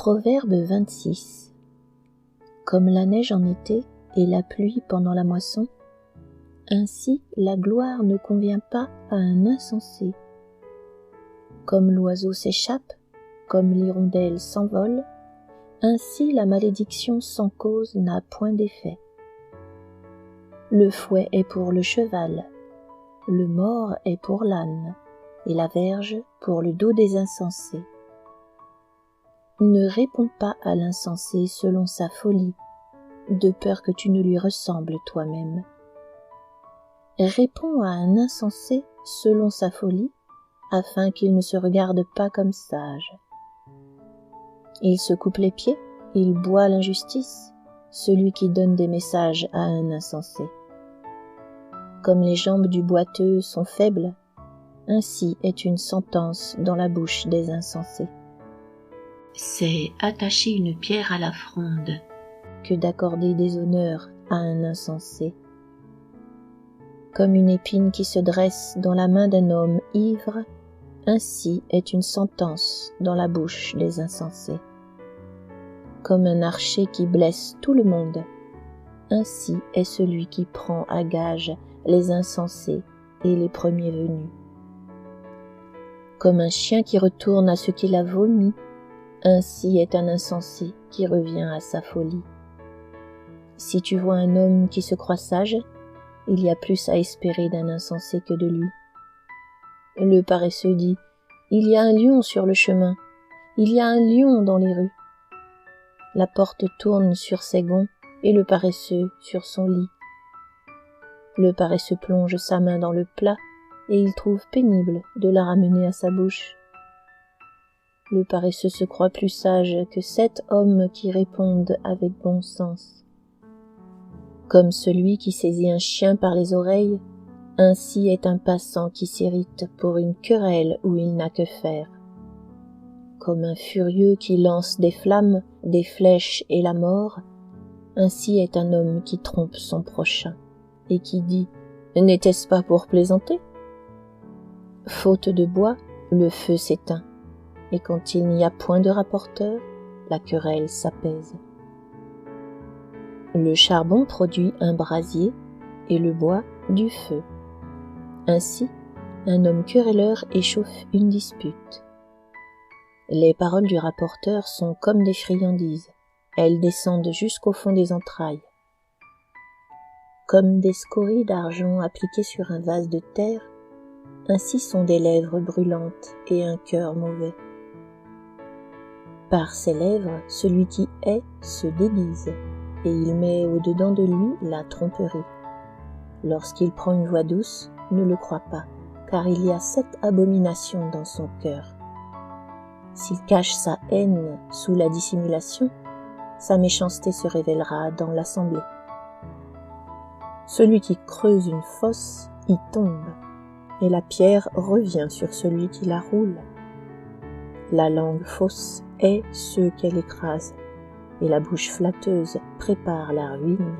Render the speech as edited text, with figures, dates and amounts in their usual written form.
Proverbe 26. Comme la neige en été et la pluie pendant la moisson, ainsi la gloire ne convient pas à un insensé. Comme l'oiseau s'échappe, comme l'hirondelle s'envole, ainsi la malédiction sans cause n'a point d'effet. Le fouet est pour le cheval, le mors est pour l'âne, et la verge pour le dos des insensés. Ne réponds pas à l'insensé selon sa folie, de peur que tu ne lui ressembles toi-même. Réponds à un insensé selon sa folie, afin qu'il ne se regarde pas comme sage. Il se coupe les pieds, il boit l'injustice, celui qui donne des messages à un insensé. Comme les jambes du boiteux sont faibles, ainsi est une sentence dans la bouche des insensés. C'est attacher une pierre à la fronde que d'accorder des honneurs à un insensé. Comme une épine qui se dresse dans la main d'un homme ivre, ainsi est une sentence dans la bouche des insensés. Comme un archer qui blesse tout le monde, ainsi est celui qui prend à gage les insensés et les premiers venus. Comme un chien qui retourne à ce qu'il a vomi, ainsi est un insensé qui revient à sa folie. Si tu vois un homme qui se croit sage, il y a plus à espérer d'un insensé que de lui. Le paresseux dit, il y a un lion sur le chemin, il y a un lion dans les rues. La porte tourne sur ses gonds et le paresseux sur son lit. Le paresseux plonge sa main dans le plat et il trouve pénible de la ramener à sa bouche. Le paresseux se croit plus sage que 7 hommes qui répondent avec bon sens. Comme celui qui saisit un chien par les oreilles, ainsi est un passant qui s'irrite pour une querelle où il n'a que faire. Comme un furieux qui lance des flammes, des flèches et la mort, ainsi est un homme qui trompe son prochain et qui dit « N'était-ce pas pour plaisanter ?» Faute de bois, le feu s'éteint, et quand il n'y a point de rapporteur, la querelle s'apaise. Le charbon produit un brasier et le bois du feu. Ainsi, un homme querelleur échauffe une dispute. Les paroles du rapporteur sont comme des friandises, elles descendent jusqu'au fond des entrailles. Comme des scories d'argent appliquées sur un vase de terre, ainsi sont des lèvres brûlantes et un cœur mauvais. Par ses lèvres, celui qui hait se déguise, et il met au-dedans de lui la tromperie. Lorsqu'il prend une voix douce, ne le crois pas, car il y a 7 abominations dans son cœur. S'il cache sa haine sous la dissimulation, sa méchanceté se révélera dans l'assemblée. Celui qui creuse une fosse y tombe, et la pierre revient sur celui qui la roule. La langue fausse hait ceux qu'elle écrase, et la bouche flatteuse prépare la ruine.